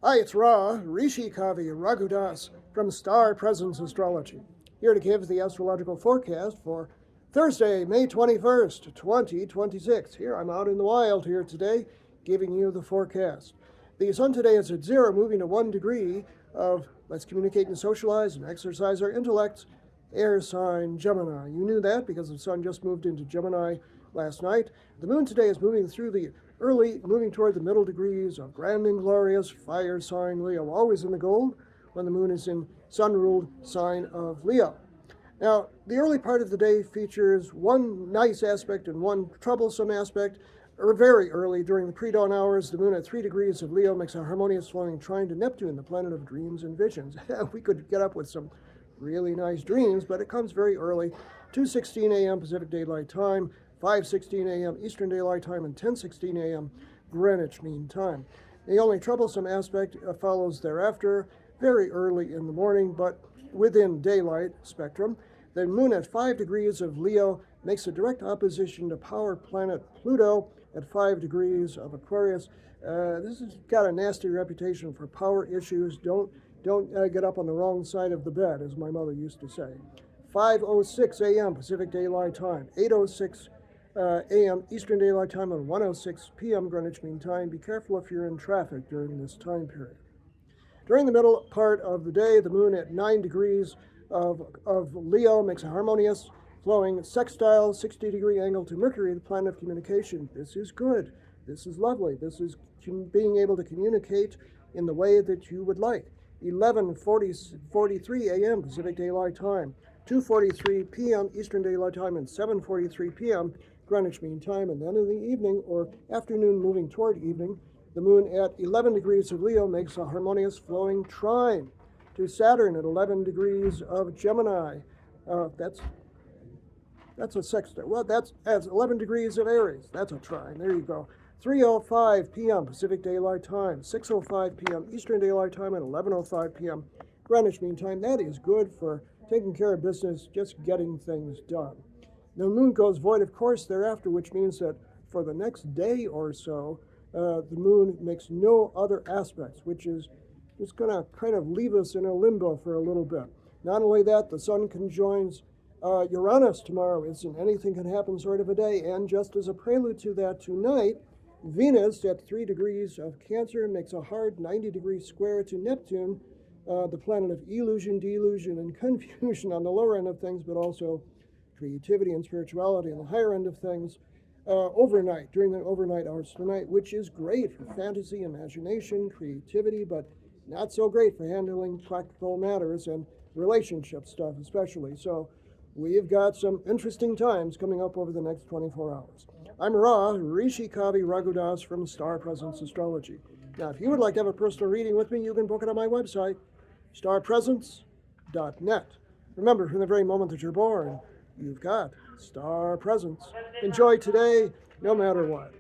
Hi, it's Ra, Rishi Kavi Raghudas from Star Presence Astrology, here to give the astrological forecast for Thursday, May 21st, 2026. Here, I'm out in the wild here today, giving you the forecast. The sun today is at 0, moving to 1 degree of let's communicate and socialize and exercise our intellects, air sign Gemini. You knew that because the sun just moved into Gemini last night. The moon today is moving through the moving toward the middle degrees of grand and glorious fire sign Leo, always in the gold when the moon is in sun-ruled sign of Leo. Now, the early part of the day features one nice aspect and one troublesome aspect. Very early during the pre-dawn hours, the moon at 3 degrees of Leo makes a harmonious flowing trine to Neptune, the planet of dreams and visions. We could get up with some really nice dreams, but it comes very early, 2:16 a.m. Pacific Daylight Time, 5:16 a.m. Eastern Daylight Time, and 10:16 a.m. Greenwich Mean Time. The only troublesome aspect follows thereafter, very early in the morning, but within daylight spectrum. The moon at 5 degrees of Leo makes a direct opposition to power planet Pluto at 5 degrees of Aquarius. This has got a nasty reputation for power issues. Don't get up on the wrong side of the bed, as my mother used to say. 5:06 a.m. Pacific Daylight Time, 8:06 a.m. Eastern Daylight Time, and 1:06 p.m. Greenwich Mean Time. Be careful if you're in traffic during this time period. During the middle part of the day, the moon at 9 degrees of Leo makes a harmonious flowing sextile 60-degree angle to Mercury, the planet of communication. This is good. This is lovely. This is being able to communicate in the way that you would like. 11:43 a.m. Pacific Daylight Time, 2:43 p.m. Eastern Daylight Time, and 7:43 p.m. Greenwich Mean Time. And then in the evening or afternoon moving toward evening, the moon at 11 degrees of Leo makes a harmonious flowing trine to Saturn at 11 degrees of Gemini. That's a sextile. Well, that's 11 degrees of Aries. That's a trine. There you go. 3:05 p.m. Pacific Daylight Time, 6:05 p.m. Eastern Daylight Time, and 11:05 p.m. Greenwich Mean Time. That is good for taking care of business, just getting things done. The moon goes void, of course, thereafter, which means that for the next day or so, the moon makes no other aspects, which is just going to kind of leave us in a limbo for a little bit. Not only that, the sun conjoins Uranus tomorrow. It's an anything can happen sort of a day. And just as a prelude to that, tonight, Venus at 3 degrees of Cancer makes a hard 90-degree square to Neptune, the planet of illusion, delusion, and confusion on the lower end of things, but also creativity and spirituality on the higher end of things, overnight, during the overnight hours tonight, which is great for fantasy, imagination, creativity, but not so great for handling practical matters and relationship stuff especially. So we've got some interesting times coming up over the next 24 hours. I'm Ra, Rishi Kavi Raghudas from Star Presence Astrology. Now, if you would like to have a personal reading with me, you can book it on my website, starpresence.net. Remember, from the very moment that you're born, you've got star presence. Enjoy today, no matter what.